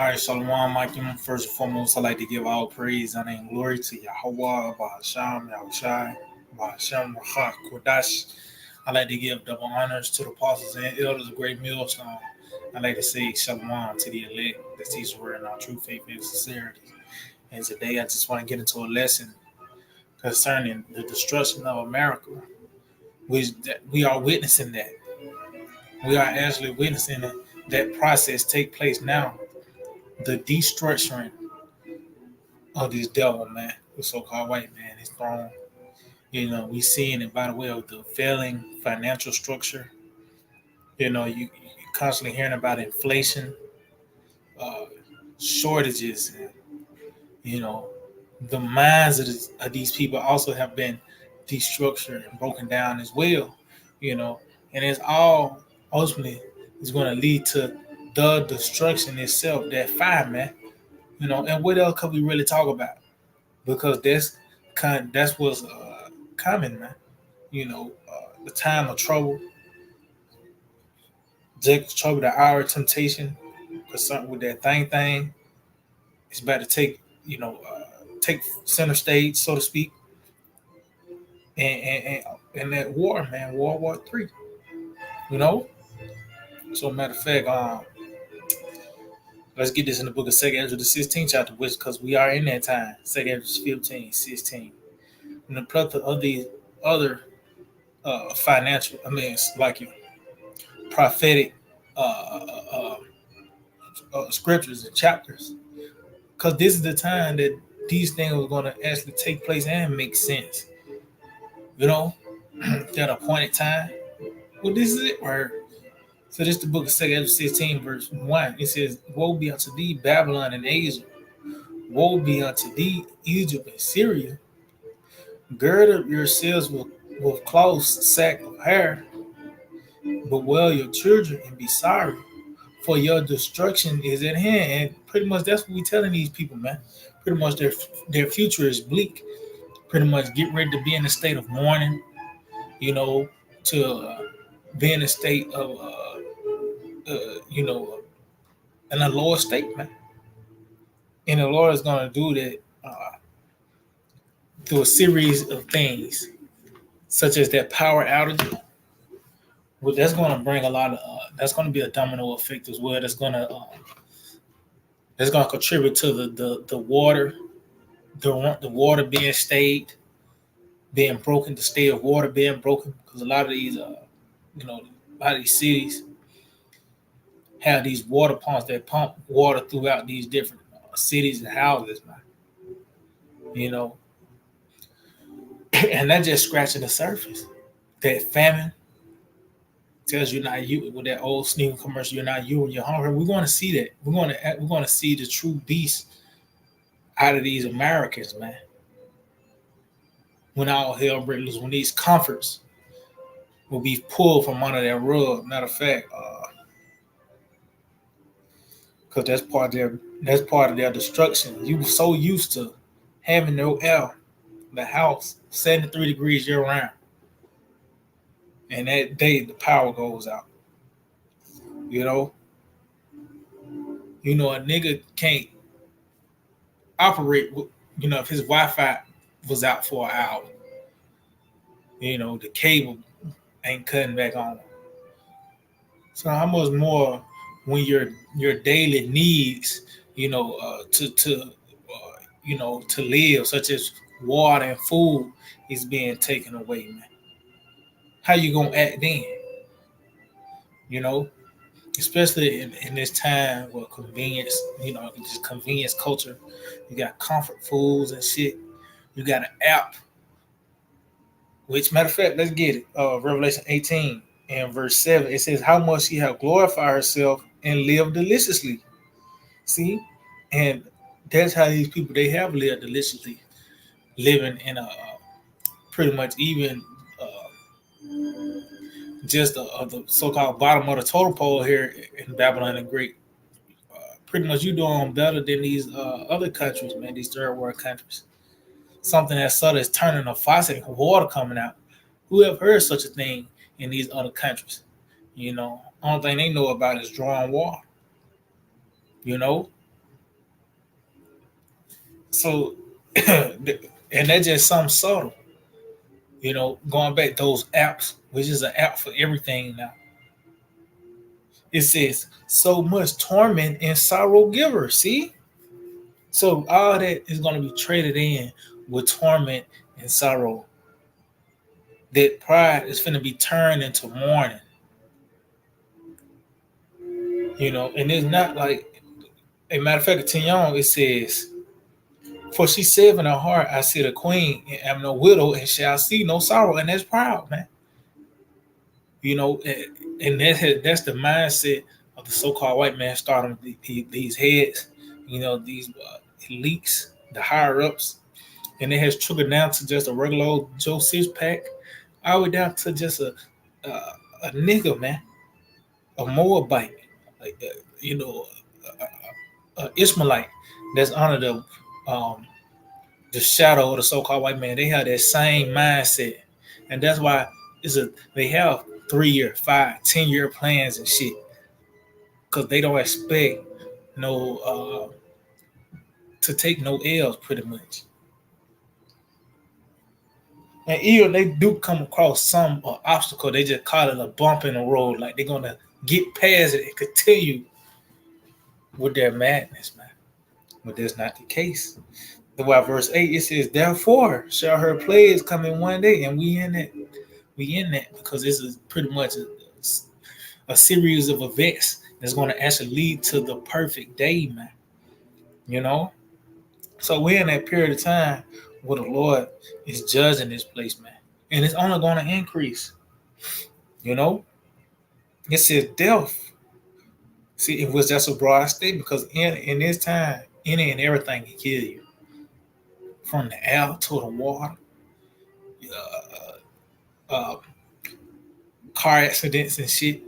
All right, Shalom, Mike. First and foremost, I'd like to give all praise, honor, and glory to Yahweh, Bahasham, Yahushai, Bahasham, Rahak, Kodash. I'd like to give double honors to the apostles and elders of Great Millstone. I'd like to say Shalom to the elect that teach the word in our true faith and sincerity. And today, I just want to get into a lesson concerning the destruction of America, which we are witnessing that. We are actually witnessing that process take place now. The destruction of this devil, man, the so-called white man, his throne. We seeing it by the way of the failing financial structure. You constantly hearing about inflation, uh, shortages, and you know, the minds of these people also have been destructured and broken down as well. You know, and it's all ultimately is going to lead to the destruction itself. That fire, man. And what else could we really talk about? Because that's what's coming, man. The time of trouble, Jacob's trouble, the hour of temptation, concerned with that thing. It's about to take center stage, so to speak, and that war, man, World War III. You know. So matter of fact, let's get this in the book of Second Ezra, the 16th chapter, which because we are in that time, Second Ezra 15, 16. And the plethora of these other financial, it's like prophetic scriptures and chapters, because this is the time that these things are going to actually take place and make sense. That appointed time. Well, this is it, right? So this is the book of 2 16, verse 1. It says, "Woe be unto thee, Babylon and Asia. Woe be unto thee, Egypt and Syria. Gird up yourselves with close sack of hair, bewail your children and be sorry, for your destruction is at hand." And pretty much that's what we're telling these people, man. Pretty much their future is bleak. Pretty much get ready to be in a state of mourning, to be in a state of, in a lower state, man. And the Lord is going to do that through a series of things, such as that power outage. Well, that's going to bring a lot of. That's going to be a domino effect as well. That's going to contribute to the water, the water being stayed, being broken, the state of water being broken, because a lot of these, a lot of these cities have these water pumps that pump water throughout these different cities and houses, man. And that's just scratching the surface. That famine tells you not you with that old sneaker commercial. You're not you when you're hungry. We're going to see that. We're going to see the true beast out of these Americans, man. When all hell breaks loose, when these comforts will be pulled from under their rug. Matter of fact, because that's part of their destruction. You were so used to having no air, the house 73 degrees year round, and that day the power goes out. You know, a nigga can't operate. If his Wi-Fi was out for an hour, the cable ain't cutting back on. So how much more when your daily needs, to live, such as water and food, is being taken away, man. How you gonna act then? You know, especially in this time with convenience, just convenience culture. You got comfort foods and shit. You got an app. Which, matter of fact, let's get it. Revelation 18 and verse 7. It says, "How much she have glorified herself and lived deliciously." See, and that's how these people, they have lived deliciously, living in a pretty much even just the so-called bottom of the totem pole here in Babylon the Great. Pretty much you doing better than these other countries, man. These third world countries. Something as subtle as turning a faucet and water coming out. Who have heard such a thing in these other countries? Only thing they know about is drawing water. You know, So, and that's just something subtle. Going back those apps, which is an app for everything now. It says so much torment and sorrow giver. See, so all that is going to be traded in with torment and sorrow. That pride is going to be turned into mourning. And it's not like a matter of fact. Tignon, it says, "For she said in her heart, I see the queen, and am no widow, and shall see no sorrow." And that's proud, man. And that's the mindset of the so-called white man starting these heads, these elites, the higher ups, and it has trickled down to just a regular old Joe six pack, all the way down to just a nigga, man, a Moabite, like, a Ishmaelite that's under the shadow of the so-called white man. They have that same mindset, and that's why they have 3-year, 5, 10-year plans and shit, because they don't expect no to take no L's, pretty much. And even they do come across some obstacle, they just call it a bump in the road, like they're gonna get past it and continue with their madness, man. But that's not the case. The why verse 8 it says, "Therefore shall her plagues come in one day," and we in that because this is pretty much a series of events that's going to actually lead to the perfect day, man. So we're in that period of time where the Lord is judging this place, man, and it's only going to increase. It says death. See, it was just a broad statement because in this time, any and everything can kill you, from the air to the water, uh, car accidents and shit.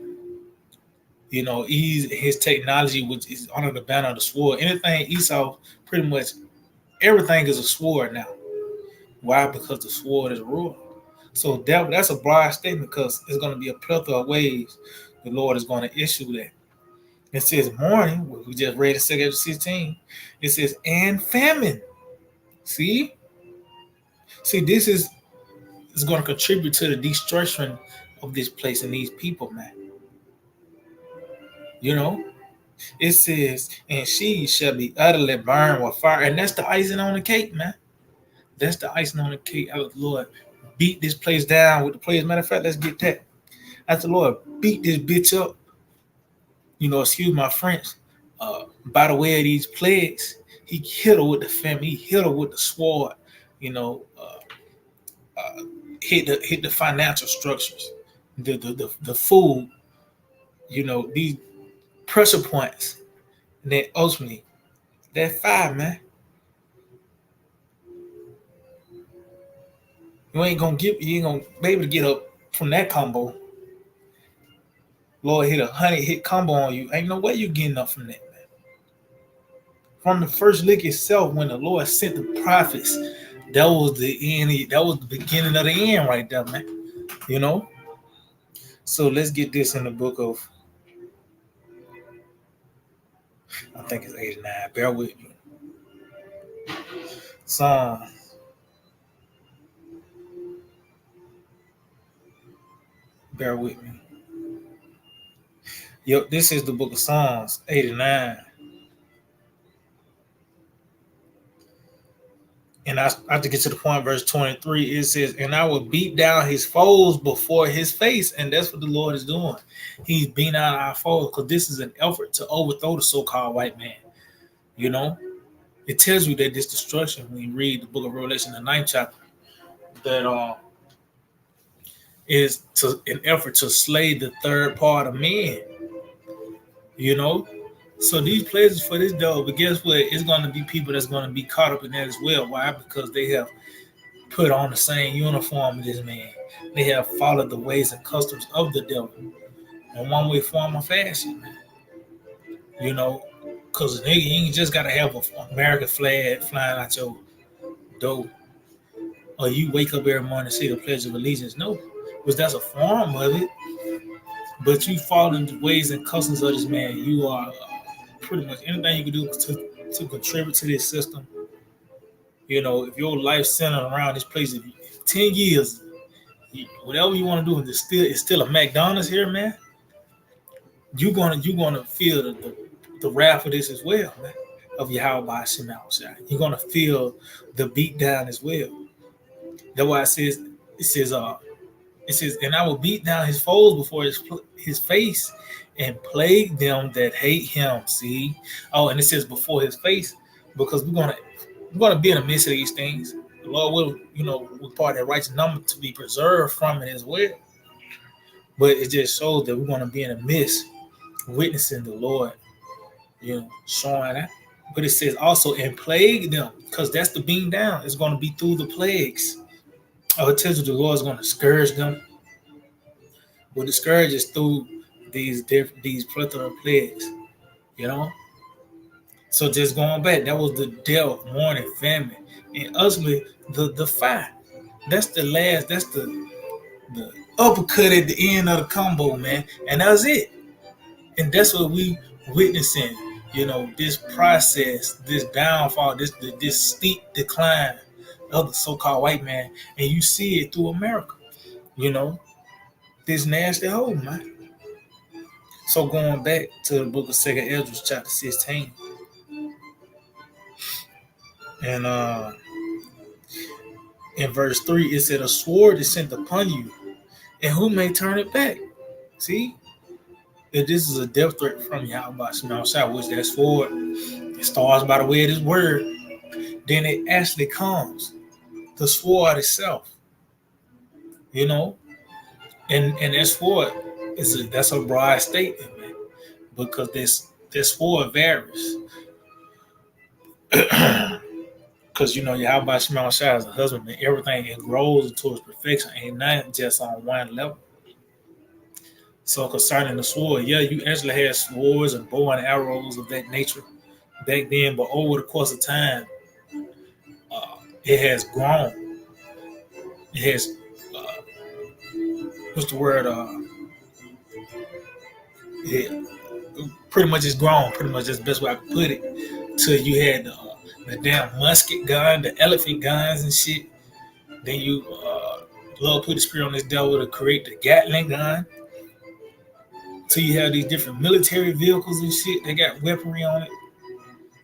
His technology, which is under the banner of the sword. Anything Esau, pretty much everything is a sword now. Why? Because the sword is rule. So that's a broad statement because it's going to be a plethora of ways the Lord is going to issue that. It says mourning, we just read in 2 16. It says, and famine. See, this is going to contribute to the destruction of this place and these people, man. It says, and she shall be utterly burned with fire. And that's the icing on the cake, man. That's the icing on the cake. The Lord beat this place down with the place. Matter of fact, let's get that. After the Lord beat this bitch up, excuse my French, by the way of these plagues, he hit her with the famine, he hit her with the sword, hit the financial structures, the food, these pressure points. And then ultimately, that fire, man. You ain't gonna be able to get up from that combo. Lord hit a 100-hit combo on you. Ain't no way you getting up from that, man. From the first lick itself, when the Lord sent the prophets, that was the end. That was the beginning of the end right there, man. So let's get this in the book of, I think it's 89. Bear with me. Psalm. Bear with me. Yep, this is the book of Psalms, 89. And I have to get to the point, verse 23. It says, and I will beat down his foes before his face. And that's what the Lord is doing. He's beating out our foes because this is an effort to overthrow the so-called white man. It tells you that this destruction, when you read the book of Revelation, the 9th chapter, that is an effort to slay the third part of men. So these places for this dog, but guess what? It's going to be people that's going to be caught up in that as well. Why? Because they have put on the same uniform as this man. They have followed the ways and customs of the devil in one way, form, or fashion, man. Because you ain't just got to have an American flag flying out your door, or you wake up every morning and say the Pledge of Allegiance. No, because that's a form of it. But you follow the ways and customs of this man. You are pretty much anything you can do to contribute to this system. If your life centered around this place, if 10 years, whatever you want to do, it's still a McDonald's here, man. You're gonna feel the wrath of this as well, man. Of Yahweh Hashem outside. You're gonna feel the beat down as well. That's why it says, and I will beat down his foes before his face and plague them that hate him. See? Oh, and it says before his face, because we're gonna be in the midst of these things. The Lord will, require that righteous number to be preserved from it as well. But it just shows that we're gonna be in the midst, witnessing the Lord, showing that. But it says also, and plague them, because that's the being down. It's going to be through the plagues. It tells you the Lord is going to scourge them. Well, the scourge is through these plethora of plagues, So just going back, that was the death, mourning, famine, and ultimately the fire. That's the last. That's the uppercut at the end of the combo, man, and that's it. And that's what we witnessing. This process, this downfall, this steep decline of the so-called white man, and you see it through America. This nasty hole, man. So going back to the book of 2nd Esdras, chapter 16, and in verse 3, it said, "A sword is sent upon you, and who may turn it back?" See? If this is a death threat from Yahweh Shemel, which that sword, it starts by the way of this word, then it actually comes. The sword itself. And that sword that's a broad statement, man. Because this sword varies. Because Yahweh Shemel is a husband, and everything it grows towards perfection, ain't not just on one level. So concerning the sword, you actually had swords and bow and arrows of that nature back then, but over the course of time, it has grown. It has, what's the word? It pretty much is grown. Pretty much that's the best way I can put it. Till you had the damn musket gun, the elephant guns and shit. Then you, Lord put the spirit on this devil to create the Gatling gun. So you have these different military vehicles and shit. They got weaponry on it.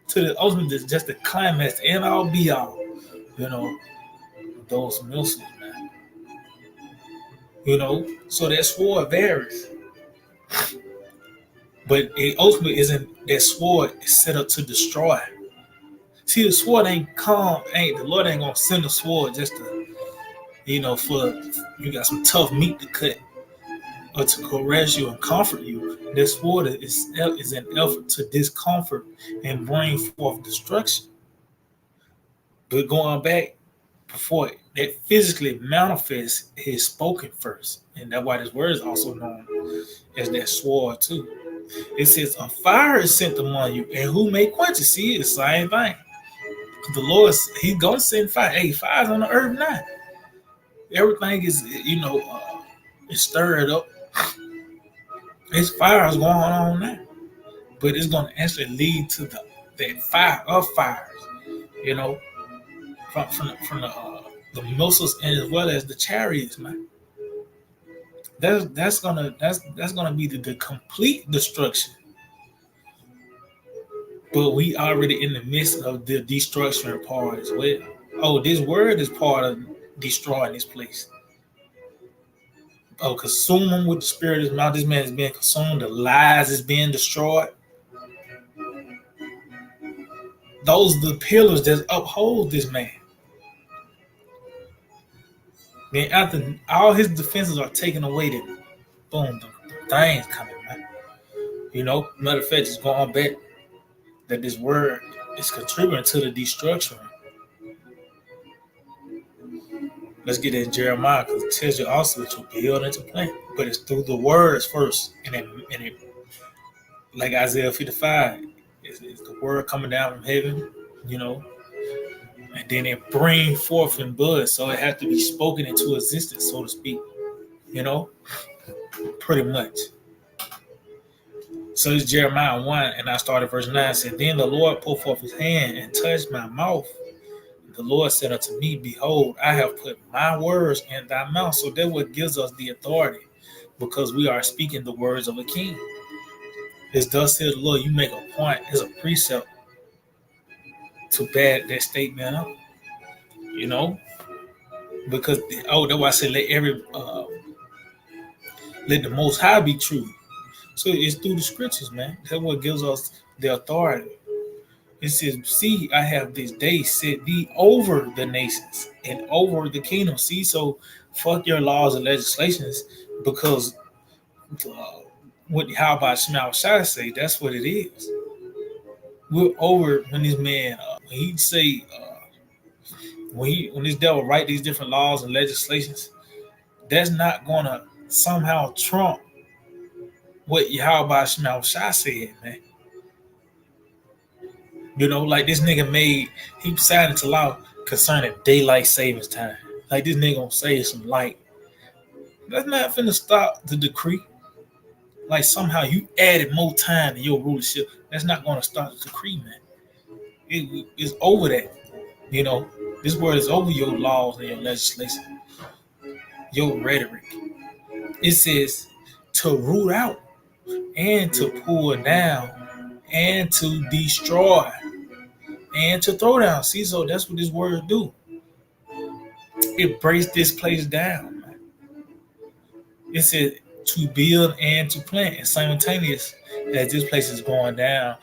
To the ultimate, just the climax, and all be all. Those missiles, man. So that sword varies. But it ultimately isn't. That sword is set up to destroy. See, the sword the Lord ain't gonna send a sword just to, for you got some tough meat to cut. Or to caress you and comfort you. This sword is an effort to discomfort and bring forth destruction. But going back, before that physically manifests, is spoken first. And that's why this word is also known as that sword too. It says, "A fire is sent among you, and who may quench it?" See, it's the same thing. The Lord, He's going to send fire. Hey, fire's on the earth now. Everything is, it's stirred up. This fire is going on now, but it's going to actually lead to that fire of fires, from the missiles and as well as the chariots, man. That's gonna be the complete destruction. But we already in the midst of the destruction part as well. Oh, this word is part of destroying this place. Consume him with the spirit of his mouth. This man is being consumed. The lies is being destroyed. Those are the pillars that uphold this man. Then after all his defenses are taken away, then boom, the things coming, man. Matter of fact, just going back that this word is contributing to the destruction. Let's get in Jeremiah, because it tells you also that you build and to plant, but it's through the words first, and it like Isaiah 55, it's the word coming down from heaven, and then it bring forth in bud, so it has to be spoken into existence, so to speak, pretty much. So it's Jeremiah 1, and I started verse 9. Said, "Then the Lord put forth his hand and touched my mouth. the Lord said unto me, behold, I have put my words in thy mouth. So that what gives us the authority, because we are speaking the words of a king. It's thus says the Lord, you make a point, it's a precept to back that statement up, you know, because that's why I said let the Most High be true. So it's through the scriptures, man. That's what gives us the authority. It says, see, I have this day set thee over the nations and over the kingdom. See, so fuck your laws and legislations, because how about Shema Shai say, that's what it is. We're over when this man, when he say, when this devil write these different laws and legislations, that's not going to somehow trump what Yahweh Shema Shai said, man. You know, like this nigga he decided to law concerning daylight savings time. Like this nigga gonna save some light. That's not finna stop the decree. Like somehow you added more time to your rulership. That's not gonna stop the decree, man. It's over that. You know, this word is over your laws and your legislation, your rhetoric. It says to root out and to pull down and to destroy and to throw down. See, so that's what this word do. It breaks this place down, man. It says to build and to plant, and simultaneous as this place is going down,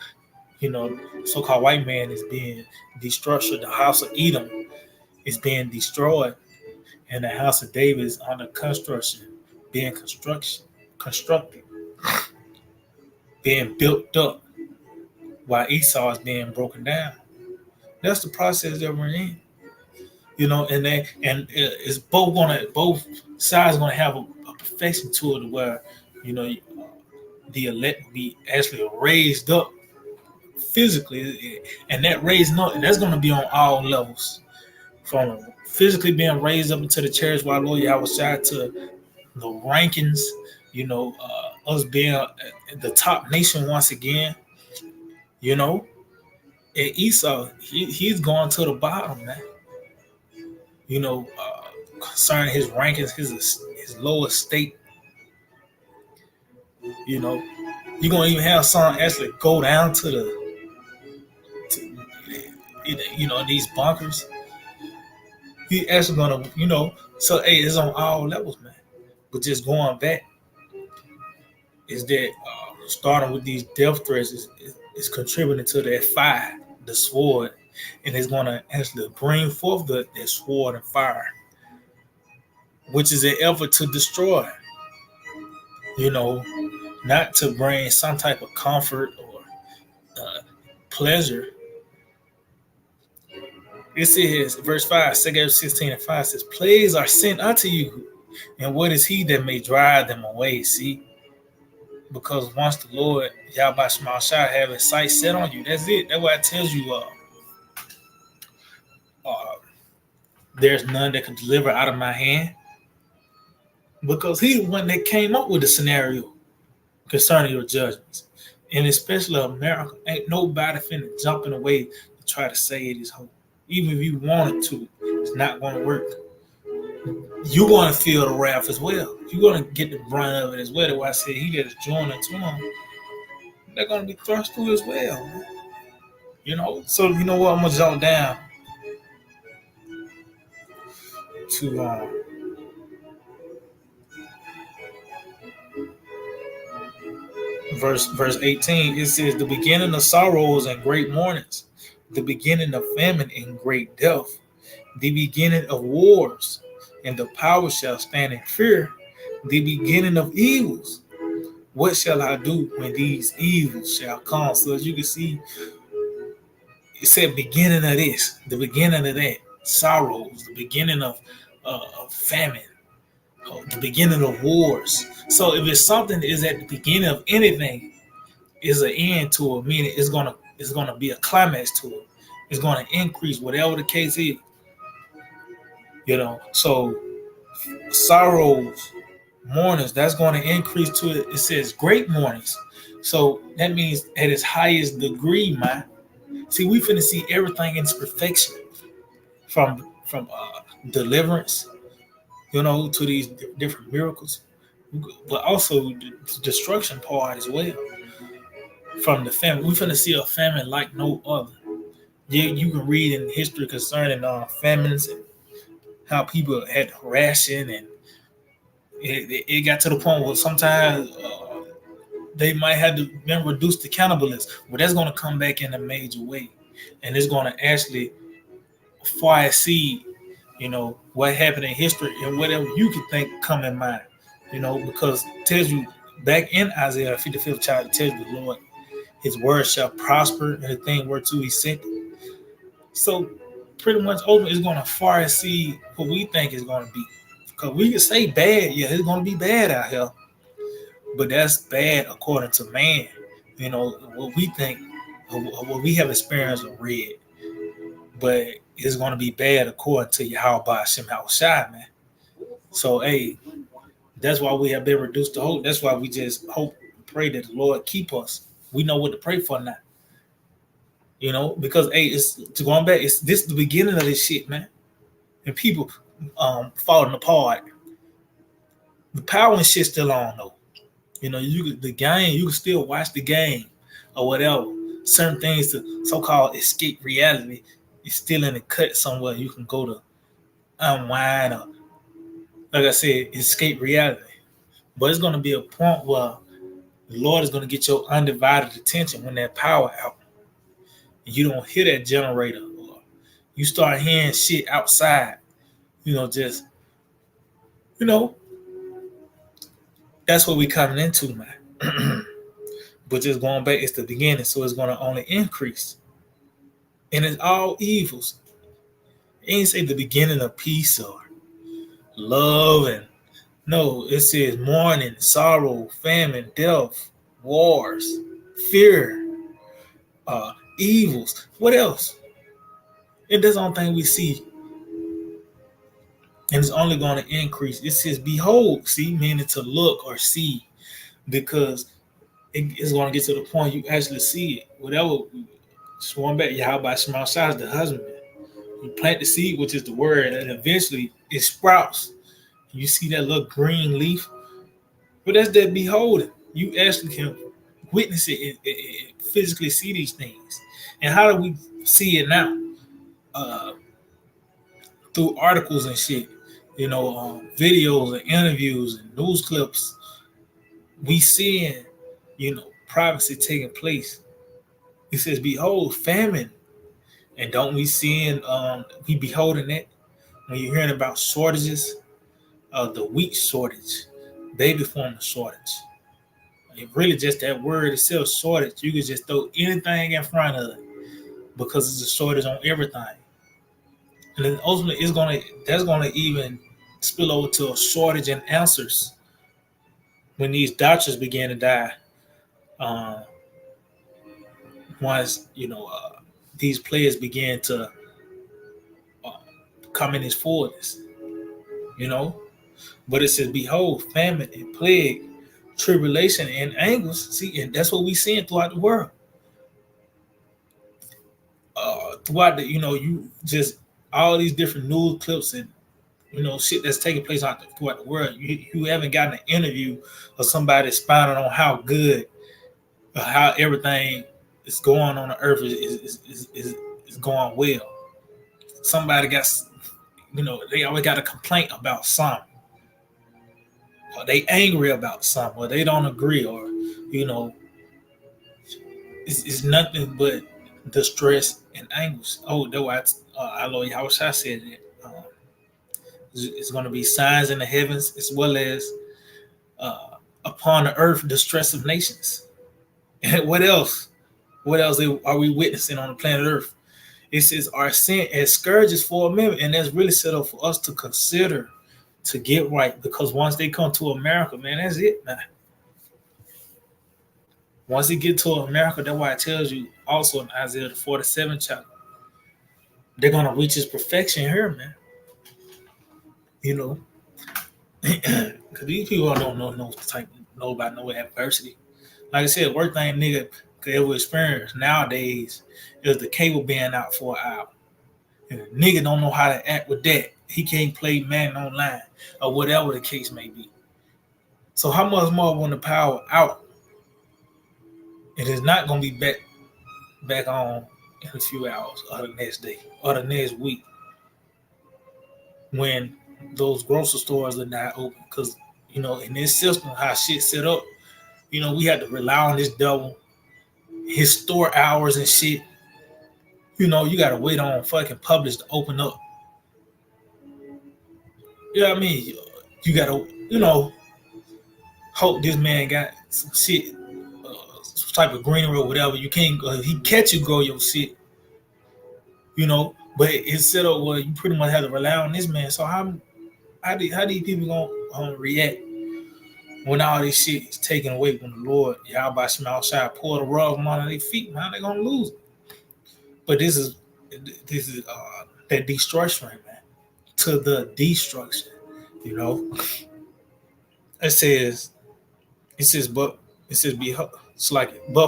you know, so-called white man is being destroyed. The house of Edom is being destroyed, and the house of David is under construction, being constructed, being built up, while Esau is being broken down. That's the process that we're in, you know, and it's both sides gonna have a perfection to it, where, you know, the elect will be actually raised up physically, and that raising up, that's gonna be on all levels, from physically being raised up into the church while Lord Yahweh Shai, to the rankings, you know, us being the top nation once again, you know. And Esau, he's going to the bottom, man. You know, concerning his rankings, his lower state. You know, you're gonna even have some actually go down to you know, these bunkers. He actually gonna, you know, so hey, it's on all levels, man. But just going back, is that starting with these death threats is contributing to that fire, the sword, and it's going to actually bring forth that sword and fire, which is an effort to destroy, you know, not to bring some type of comfort or pleasure. It says, verse 5, 2 16 and 5 says, plagues are sent unto you, and what is he that may drive them away? See? Because once the Lord, Yahweh Shema Shai, have his sight set on you, that's it. That's why it tells you there's none that can deliver out of my hand. Because he's the one that came up with the scenario concerning your judgments. And especially America, ain't nobody finna jump in the way to try to save this whole. Even if you wanted to, it's not going to work. You're going to feel the wrath as well. You're going to get the brunt of it as well. That's why I said he that is joined unto him, they're going to be thrust through as well, man. You know? So, you know what? I'm going to jump down to verse 18. It says, the beginning of sorrows and great mournings, the beginning of famine and great death, the beginning of wars, and the power shall stand in fear, the beginning of evils. What shall I do when these evils shall come? So as you can see, it said beginning of this, the beginning of that, sorrows, the beginning of famine, the beginning of wars. So if it's something that is at the beginning of anything, is an end to it, meaning it's gonna be a climax to it. It's gonna increase, whatever the case is. You know, so sorrows, mournings, that's going to increase to it. It says great mournings. So that means at its highest degree, man. See, we finna see everything in its perfection. from deliverance, to these different miracles, but also the destruction part as well. From the famine, we're finna see a famine like no other. You can read in history concerning famines and how people had to ration, and it got to the point where sometimes they might have to been reduced to cannibalism. But that's going to come back in a major way, and it's going to actually far exceed, what happened in history and whatever you could think come in mind, because it tells you back in Isaiah 55th chapter, it tells you the Lord, His word shall prosper, and the thing whereto He sent it. So pretty much over is going to far exceed what we think it's going to be. Because we can say bad, yeah, it's going to be bad out here, but that's bad according to man. What we think, what we have experienced or read, but it's going to be bad according to Yahweh Hashem Shai, man. So, hey, that's why we have been reduced to hope. That's why we just hope and pray that the Lord keep us. We know what to pray for now. Because, hey, it's going back. It's this the beginning of this shit, man. And people falling apart. The power and shit still on, though. The game, you can still watch the game or whatever. Certain things to so-called escape reality is still in the cut somewhere. You can go to unwind or, like I said, escape reality. But it's going to be a point where the Lord is going to get your undivided attention when that power out. And you don't hear that generator. Or you start hearing shit outside. That's what we coming into, man. But just going back, it's the beginning, so it's going to only increase. And it's all evils. It ain't say the beginning of peace or love, and no, it says mourning, sorrow, famine, death, wars, fear, evils. What else? And that's the only thing we see. And it's only going to increase. It says, behold, see, meaning to look or see, because it's going to get to the point you actually see it. Whatever, sworn back, Yahweh Shema Shai is the husbandman. You plant the seed, which is the word, and eventually it sprouts. You see that little green leaf? But that's that beholding. You actually can witness it and physically see these things. And how do we see it now? Through articles and shit. Videos and interviews and news clips. We seeing, privacy taking place. It says, behold, famine. And don't we seeing, we beholding it when you're hearing about shortages, the wheat shortage, baby formula shortage. It really just that word itself, shortage. You can just throw anything in front of it because it's a shortage on everything. And then ultimately that's gonna even spill over to a shortage in answers when these doctors begin to die. Once these players began to come in his fullness, But it says, behold, famine and plague, tribulation and anguish. See, and that's what we seeing throughout the world. Throughout the, you just all these different news clips and shit that's taking place throughout the world. You haven't gotten an interview of somebody expounding on how good, how everything is going on the earth is going well. Somebody got, they always got a complaint about something. Or they angry about something, or they don't agree, or it's nothing but distress and anguish. Oh, that's why our Lord Yahweh said that it's going to be signs in the heavens as well as upon the earth, distress of nations. And what else? What else are we witnessing on the planet Earth? It says our sin as scourges for a minute, and that's really set up for us to consider to get right, because once they come to America, man, that's it, man. Once they get to America, that's why it tells you also in Isaiah the 47th chapter, they're gonna reach his perfection here, man. Because these people don't know about no adversity. Like I said, worst thing nigga could ever experience nowadays is the cable being out for an hour. And a nigga don't know how to act with that. He can't play man online or whatever the case may be. So how much more when the power out? It is not gonna be back on in a few hours or the next day or the next week when those grocery stores are not open. Because, you know, in this system, how shit set up, you know, we had to rely on this devil, his store hours and shit. You know, you gotta wait on fucking Publix to open up. You know what I mean? You gotta, you know, hope this man got some shit, some type of greenery or whatever. You can't, he catch you grow your shit, you know. But it's set up where you pretty much have to rely on this man. So how these people gonna react when all this shit is taken away from the Lord? Yahweh Shema Shai pull the rug from under their feet, man. They're gonna lose it. But this is that destruction, man. To the destruction, you know. It says, but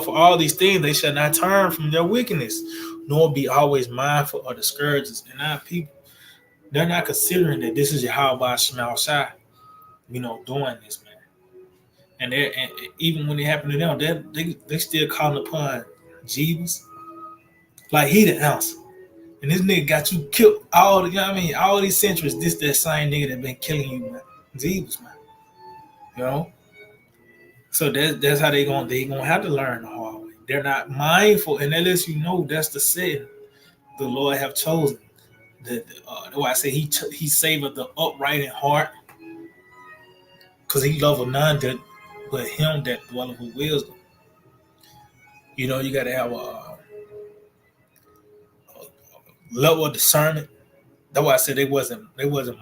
for all these things they shall not turn from their wickedness, nor be always mindful of the scourges. And our people, they're not considering that this is Yahweh Shema Shai, you know, doing this, man. And even when it happened to them, they still calling upon Jesus like he the answer. And this nigga got you killed all the, you know what I mean, all these centuries. This that same nigga that been killing you, man. Jesus, man. You know. So that's how they gonna have to learn the hard way. They're not mindful, and that lets you know that's the sin the Lord have chosen. That's why I say he saveth the upright in heart, because he loveth none but him that dwelleth with wisdom. You know, you got to have a level of discernment. That's why I said they wasn't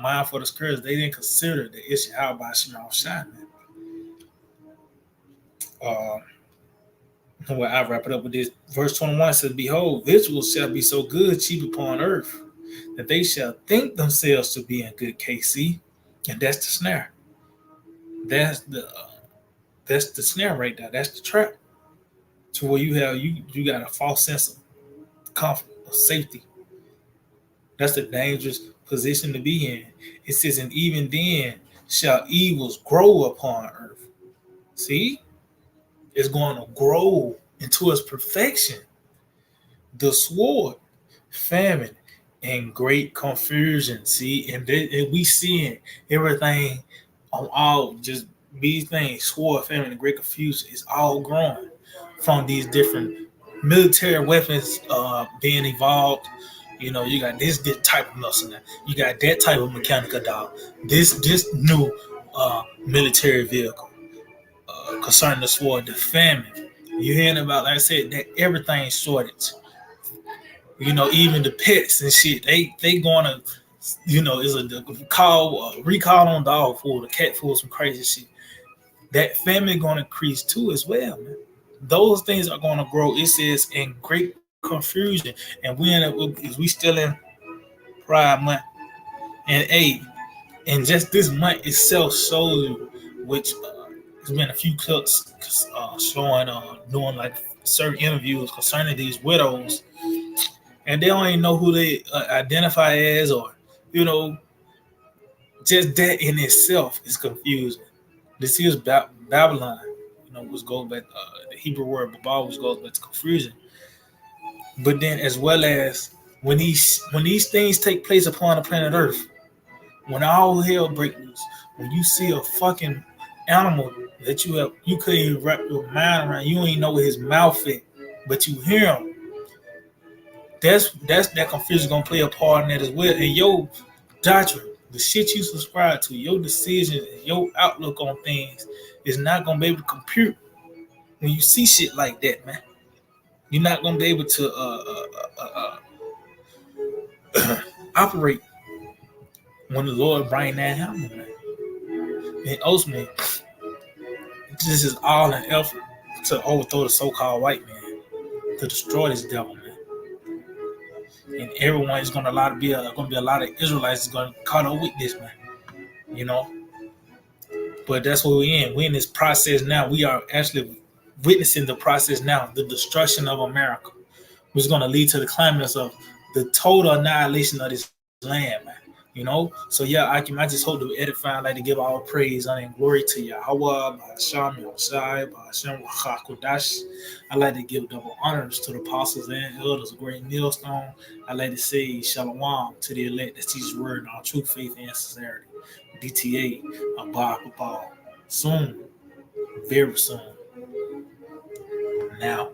mindful of the scourge. They didn't consider the issue how about Shema Shai, man. Well, I wrap it up with this. Verse 21 says, behold, victuals shall be so good, cheap upon earth, that they shall think themselves to be in good case. See? And that's the snare. That's the snare right there. That's the trap. To where you got a false sense of comfort, of safety. That's the dangerous position to be in. It says, and even then shall evils grow upon earth. See? It's going to grow into its perfection. The sword, famine, and great confusion. See, and we seeing everything on all just these things, sword, famine, and great confusion is all growing from these different military weapons being evolved. You know, you got this type of muscle now. You got that type of mechanical dog. This new military vehicle. Concerning the sword, the famine. You hearing about, like I said, that everything's shortage. You know, even the pets and shit, they gonna, you know, is a recall on dog food, the cat food, some crazy shit. That famine gonna increase too as well, man. Those things are gonna grow. It says in great confusion, and we still in Pride Month, and just this month itself shows you which. There's been a few clips showing, doing like certain interviews concerning these widows, and they don't even know who they identify as, or, you know, just that in itself is confusing. This is Babylon, you know, which goes back, the Hebrew word Babal, which goes back to confusion. But then, as well as when these things take place upon the planet Earth, when all hell breaks loose, when you see a fucking animal that you couldn't even wrap your mind around, you don't even know where his mouth fit, but you hear him. That's that confusion gonna play a part in that as well. And your doctrine, the shit you subscribe to, your decisions, your outlook on things is not gonna be able to compute when you see shit like that, man. You're not gonna be able to operate when the Lord bring that hammer, man. And ultimately, this is all an effort to overthrow the so-called white man, to destroy this devil, man. And everyone is gonna be a lot of Israelites is gonna caught up with this, man. You know. But that's what we're in. We're in this process now. We are actually witnessing the process now, the destruction of America, which is gonna lead to the climax of the total annihilation of this land, man. You know, so yeah, I just hope to edify, like to give all praise, honor, and glory to Yahweh, Ba'asham, Yahushai, Ba'asham, Wachakodash. I like to give double honors to the apostles and elders, a great millstone. I like to say shalom to the elect that teach word in all true faith and sincerity. DTA, Abba, soon, very soon, now.